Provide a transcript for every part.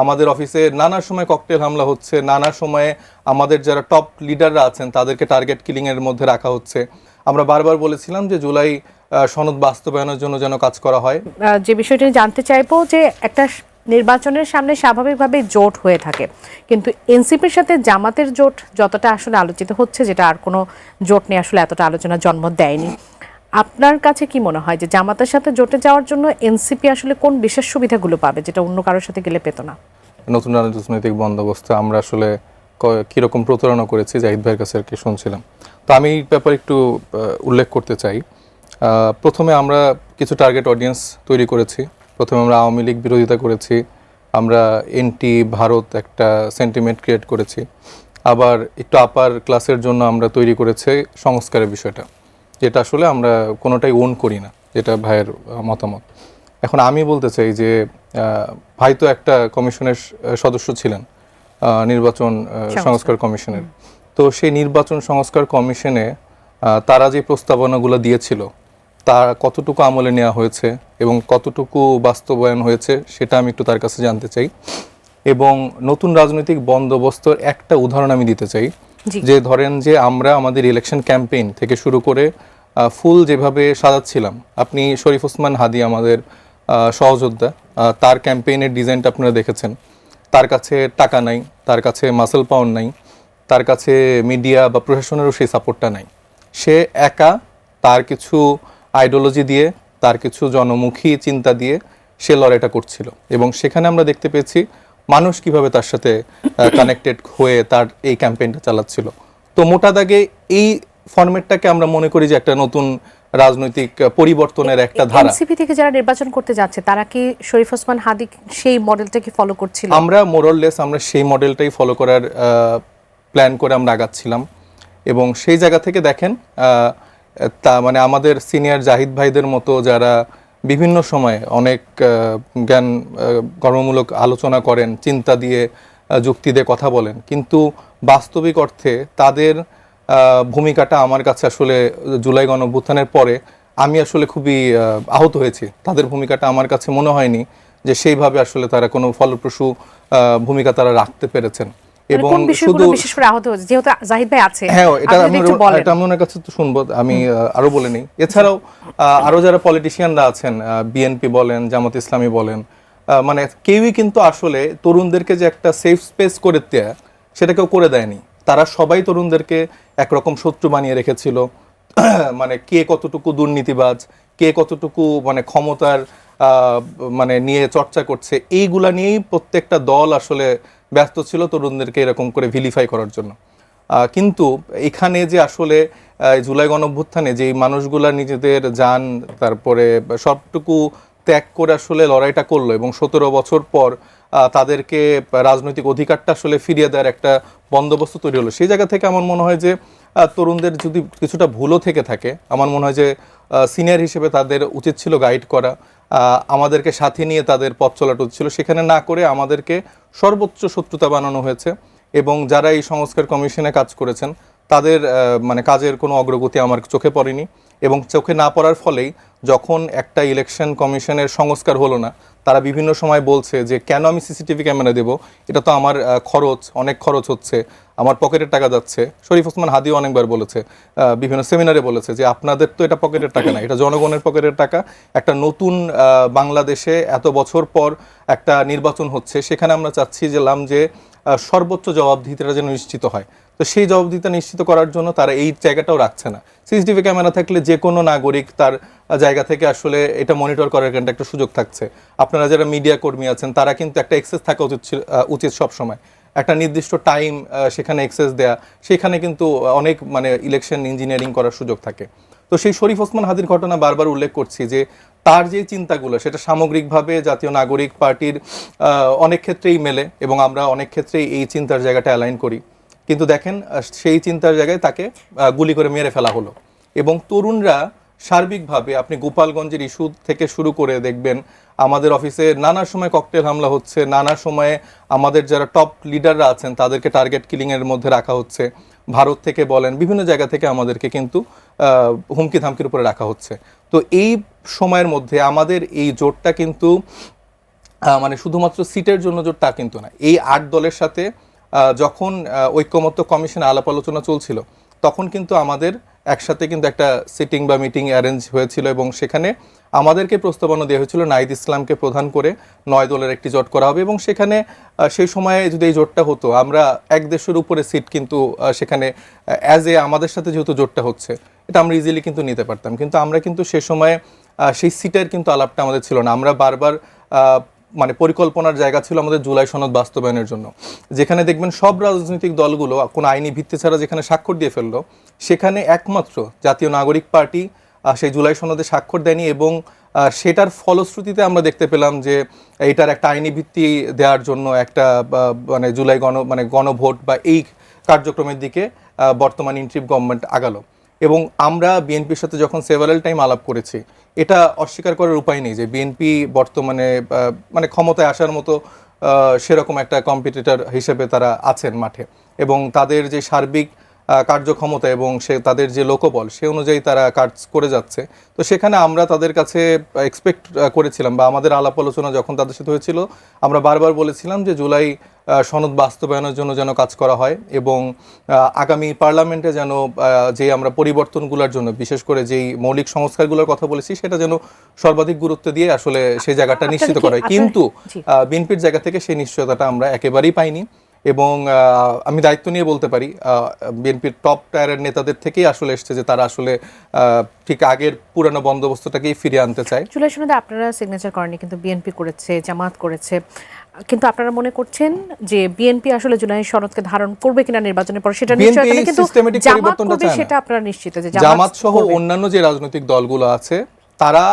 আমাদের অফিসে নানা সময় ককটেল হামলা হচ্ছে, নানা সময়ে আমাদের যারা টপ লিডাররা আছেন তাদেরকে টার্গেট কিলিংয়ের মধ্যে রাখা হচ্ছে। আমরা বারবার বলেছিলাম যে জুলাই সনদ বাস্তবায়নের জন্য যেন কাজ করা হয়। যে বিষয়টি জানতে চাইবো যে একটা নির্বাচনের সামনে স্বাভাবিকভাবে জোট হয়ে থাকে, কিন্তু এনসিপির সাথে জামাতের জোট যতটা আসলে আলোচিত হচ্ছে, যেটা আর কোনো জোট নিয়ে আসলে এতটা আলোচনা জন্ম দেয়নি, আপনার কাছে কি মনে হয় যে জামাতের সাথে জোটে যাওয়ার জন্য এনসিপি আসলে কোন বিশেষ সুবিধাগুলো পাবে যেটা অন্য কারোর সাথে গেলে পেত না? নতুন রাজনৈতিক বন্দোবস্তে আমরা আসলে কীরকম প্রতারণা করেছি জাহিদ ভাইয়ের কাছে আর কি শুনছিলাম। তো আমি এই ব্যাপারে একটু উল্লেখ করতে চাই। প্রথমে আমরা কিছু টার্গেট অডিয়েন্স তৈরি করেছি। প্রথমে আমরা আওয়ামী লীগ বিরোধিতা করেছি, আমরা এনটি ভারত একটা সেন্টিমেন্ট ক্রিয়েট করেছি, আবার একটু আপার ক্লাসের জন্য আমরা তৈরি করেছি সংস্কারের বিষয়টা, যেটা আসলে আমরা কোনোটাই ওন করি না, যেটা ভাইয়ের মতামত। এখন আমি বলতে চাই যে ভাই তো একটা কমিশনের সদস্য ছিলেন, নির্বাচন সংস্কার কমিশনের। তো সেই নির্বাচন সংস্কার কমিশনে তারা যে প্রস্তাবনাগুলো দিয়েছিল তা কতটুকু আমলে নেওয়া হয়েছে এবং কতটুকু বাস্তবায়ন হয়েছে সেটা আমি একটু তার কাছে জানতে চাই। এবং নতুন রাজনৈতিক বন্দোবস্তর একটা উদাহরণ আমি দিতে চাই, যে ধরেন যে আমরা আমাদের ইলেকশন ক্যাম্পেইন থেকে শুরু করে ফুল যেভাবে সাজাচ্ছিলাম, আপনি শরীফ ওসমান হাদি আমাদের সহযোদ্ধা, তার ক্যাম্পেইনের ডিজাইনটা আপনারা দেখেছেন। তার কাছে টাকা নাই, তার কাছে মাসেল পাওয়ার নাই, তার কাছে মিডিয়া বা প্রশাসনেরও সেই সাপোর্টটা নাই। সে একা তার কিছু আইডিওলজি দিয়ে, তার কিছু জনমুখী চিন্তা দিয়ে সে লড়াইটা করছিল, এবং সেখানে আমরা দেখতে পেয়েছি মানুষ কিভাবে তার সাথে কানেক্টেড হয়ে তার এই ক্যাম্পেইনটা চালাচ্ছিল। তো মোটা দাগে এই ফরম্যাটটাকে আমরা মনে করি যে একটা নতুন রাজনৈতিক পরিবর্তনের একটা ধারা। এনসিপি থেকে যারা নির্বাচন করতে যাচ্ছে তারা কি শরীফ ওসমান হাদি সেই মডেলটাকে ফলো করছিল? আমরা মোরললেস আমরা সেই মডেলটাই ফলো করার প্ল্যান করে আমরা আগাচ্ছিলাম। এবং সেই জায়গা থেকে দেখেন তা মানে আমাদের সিনিয়র জাহিদ ভাইদের মতো যারা বিভিন্ন সময় অনেক জ্ঞান কর্মমূলক আলোচনা করেন, চিন্তা দিয়ে যুক্তি দিয়ে কথা বলেন, কিন্তু বাস্তবিক অর্থে তাদের ভূমিকাটা আমার কাছে আসলে জুলাই গণঅভ্যুত্থানের পরে আমি আসলে খুবই আহত হয়েছি। তাদের ভূমিকাটা আমার কাছে মনে হয়নি যে সেইভাবে আসলে তারা কোনো ফলপ্রসূ ভূমিকা তারা রাখতে পেরেছেন। এবং শুধু বিশেষ করে আহত হয়েছে যেহেতু জাহিদ ভাই আছে। হ্যাঁ, এটা আমি ওনার কাছে তো শুনবো, আমি আরো বলে নেই। এছাড়াও আরো যারা পলিটিশিয়ানরা আছেন, বিএনপি বলেন, জামাত ইসলামী বলেন, মানে কেউই কিন্তু আসলে তরুণদেরকে যে একটা সেফ স্পেস করে দেয়া সেটা কেউ করে দেয়নি। তারা সবাই তরুণদেরকে একরকম শত্রু বানিয়ে রেখেছিল। মানে কে কতটুকু দুর্নীতিবাজ, কে কতটুকু মানে ক্ষমতার মানে নিয়ে চর্চা করছে, এইগুলা নিয়েই প্রত্যেকটা দল আসলে ব্যস্ত ছিল তরুণদেরকে এরকম করে ভিলিফাই করার জন্য। কিন্তু এখানে যে আসলে জুলাই গণঅভ্যুত্থানে যে মানুষগুলা নিজেদের জান তারপরে সবটুকু ত্যাগ করে আসলে লড়াইটা করলো এবং 17 বছর পর তাদেরকে রাজনৈতিক অধিকারটা আসলে ফিরিয়ে দেওয়ার একটা বন্দোবস্ত তৈরি হলো, সেই জায়গা থেকে আমার মনে হয় যে তরুণদের যদি কিছুটা ভুলও থেকে থাকে, আমার মনে হয় যে সিনিয়র হিসেবে তাদের উচিত ছিল গাইড করা, আমাদেরকে সাথে নিয়ে তাদের পথ চলাটা উচিত ছিল। সেখানে না করে আমাদেরকে সর্বোচ্চ শত্রুতা বানানো হয়েছে। এবং যারা এই সংস্কার কমিশনে কাজ করেছেন তাদের মানে কাজের কোনো অগ্রগতি আমার চোখে পড়েনি। এবং চোখে না পড়ার ফলেই যখন একটা ইলেকশন কমিশনের সংস্কার হলো না, তারা বিভিন্ন সময় বলছে যে কেন আমি সিসিটিভি ক্যামেরা দেব, এটা তো আমার খরচ, অনেক খরচ হচ্ছে, আমার পকেটের টাকা যাচ্ছে। শরীফ ওসমান হাদিও অনেকবার বলেছে, বিভিন্ন সেমিনারে বলেছে যে আপনাদের তো এটা পকেটের টাকা না, এটা জনগণের পকেটের টাকা। একটা নতুন বাংলাদেশে এত বছর পর একটা নির্বাচন হচ্ছে, সেখানে আমরা চাচ্ছিলাম যে সর্বোচ্চ জবাবদিহিতাটা যেন নিশ্চিত হয়। তো সেই জবাবদিহিতা নিশ্চিত করার জন্য তারা এই জায়গাটাও রাখছে না। সিসিটিভি ক্যামেরা থাকলে যে কোনো নাগরিক তার জায়গা থেকে আসলে এটা মনিটর করার কিন্তু একটা সুযোগ থাকছে। আপনারা যারা মিডিয়া কর্মী আছেন তারা কিন্তু একটা অ্যাক্সেস থাকা উচিত সব সময়, একটা নির্দিষ্ট টাইম সেখানে অ্যাক্সেস দেয়া, সেখানে কিন্তু অনেক মানে ইলেকশন ইঞ্জিনিয়ারিং করার সুযোগ থাকে। তো সেই শরীফ ওসমান হাদির ঘটনা বারবার উল্লেখ করছি যে তার যে চিন্তাগুলো সেটা সামগ্রিকভাবে জাতীয় নাগরিক পার্টির অনেক ক্ষেত্রেই মেলে এবং আমরা অনেক ক্ষেত্রেই এই চিন্তার জায়গাটা অ্যালাইন করি। কিন্তু দেখেন সেই চিন্তার জায়গায় তাকে গুলি করে মেরে ফেলা হলো। এবং তরুণরা সার্বিকভাবে আপনি গোপালগঞ্জের ইস্যু থেকে শুরু করে দেখবেন আমাদের অফিসে নানা সময় ককটেল হামলা হচ্ছে, নানা সময়ে আমাদের যারা টপ লিডাররা আছেন তাদেরকে টার্গেট কিলিংয়ের মধ্যে রাখা হচ্ছে। ভারত থেকে বলেন, বিভিন্ন জায়গা থেকে আমাদেরকে কিন্তু হুমকি ধামকির উপরে রাখা হচ্ছে। তো এই সময়ের মধ্যে আমাদের এই জোটটা কিন্তু মানে শুধুমাত্র সিটের জন্য জোট তা কিন্তু না। এই 8 দলের সাথে যখন ঐকমত্য কমিশনে আলাপ আলোচনা চলছিল তখন কিন্তু আমাদের একসাথে কিন্তু একটা সিটিং বা মিটিং অ্যারেঞ্জ হয়েছিল এবং সেখানে আমাদেরকে প্রস্তাবনা দেওয়া হয়েছিল নাহিদ ইসলামকে প্রধান করে 9 দলের একটি জোট করা হবে এবং সেখানে সেই সময়ে যদি এই জোটটা হতো আমরা এক দেশের উপরে সিট কিন্তু সেখানে অ্যাজ এ আমাদের সাথে যেহেতু জোটটা হচ্ছে এটা আমরা ইজিলি কিন্তু নিতে পারতাম, কিন্তু আমরা কিন্তু সে সময়ে সেই সিটের কিন্তু আলাপটা আমাদের ছিল না। আমরা বারবার মানে পরিকল্পনার জায়গা ছিল আমাদের জুলাই সনদ বাস্তবায়নের জন্য, যেখানে দেখবেন সব রাজনৈতিক দলগুলো কোনো আইনি ভিত্তি ছাড়া যেখানে স্বাক্ষর দিয়ে ফেললো, সেখানে একমাত্র জাতীয় নাগরিক পার্টি সেই জুলাই সনদে স্বাক্ষর দেয়নি এবং সেটার ফলশ্রুতিতে আমরা দেখতে পেলাম যে এইটার একটা আইনি ভিত্তি দেওয়ার জন্য একটা মানে জুলাই গণভোট বা এই কার্যক্রমের দিকে বর্তমান ইন্ট্রিম গভর্নমেন্ট আগালো। এবং আমরা বিএনপির সাথে যখন সেভারাল টাইম আলাপ করেছি, এটা অস্বীকার করার উপায় নেই যে বিএনপি বর্তমানে মানে ক্ষমতায় আসার মতো সেরকম একটা কম্পিটিটর হিসেবে তারা আছেন মাঠে এবং তাদের যে সার্বিক কার্যক্ষমতা এবং তাদের যে লোকবল সে অনুযায়ী তারা কাজ করে যাচ্ছে। তো সেখানে আমরা তাদের কাছে এক্সপেক্ট করেছিলাম বা আমাদের আলাপ আলোচনা যখন তাদের সাথে হয়েছিল আমরা বারবার বলেছিলাম যে জুলাই সনদ বাস্তবায়নের জন্য যেন কাজ করা হয় এবং আগামী পার্লামেন্টে যেন যে আমরা পরিবর্তনগুলোর জন্য বিশেষ করে যেই মৌলিক সংস্কারগুলোর কথা বলেছি সেটা যেন সর্বাধিক গুরুত্ব দিয়ে আসলে সেই জায়গাটা নিশ্চিত করা হয়। কিন্তু বিএনপির জায়গা থেকে সেই নিশ্চয়তাটা আমরা একেবারেই পাইনি এবং আমি দায়িত্ব নিয়ে বলতে পারি বিএনপির টপ টায়ারের নেতাদের থেকেই আসলে এসছে যে তারা আসলে ঠিক আগের পুরানো বন্দোবস্তটাকেই ফিরিয়ে আনতে চায়। জুলাই সনদে আপনারা সিগনেচার করেনি, কিন্তু বিএনপি করেছে, জামাত করেছে, কিন্তু আপনারা মনে করছেন যে বিএনপি আসলে জুলাই সনদকে ধারণ করবে কিনা নির্বাচনের পর সেটা নিশ্চয়তা নেই, কিন্তু জামাত করবে সেটা আপনারা নিশ্চিত যে জামাত সহ অন্যান্য যে রাজনৈতিক দলগুলো আছে তারা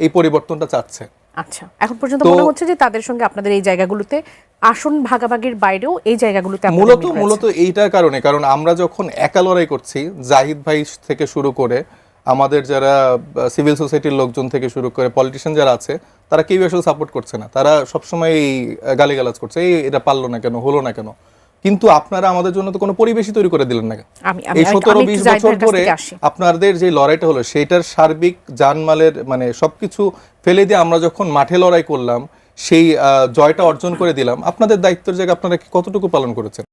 এই পরিবর্তনটা চাচ্ছে। আচ্ছা, এখন পর্যন্ত মনে হচ্ছে যে তাদের সঙ্গে আপনাদের এই জায়গাগুলোতে আসন ভাগাভাগির বাইরেও এই জায়গাগুলোতে মূলত এইটার কারণে, কারণ আমরা যখন একা লড়াই করছি জাহিদ ভাই থেকে শুরু করে আমাদের যারা সিভিল সোসাইটির লোকজন থেকে শুরু করে পলিটিশিয়ান যারা আছে তারা কেউ আসলে সাপোর্ট করছে না, তারা সবসময় এই গালিগালাজ করছে, এটা পারলো না কেন, হলো না কেন। কিন্তু আপনারা আমাদের জন্য তো কোনো পরিবেশই তৈরি করে দিলেন না। এই 17-20 বছর ধরে আপনাদের যে লড়াইটা হলো সেটার সার্বিক জানমালের মানে সবকিছু ফেলে দিয়ে আমরা যখন মাঠে লড়াই করলাম সেই জয়টা অর্জন করে দিলাম, আপনাদের দায়িত্বের জায়গা আপনারা কতটুকু পালন করেছেন?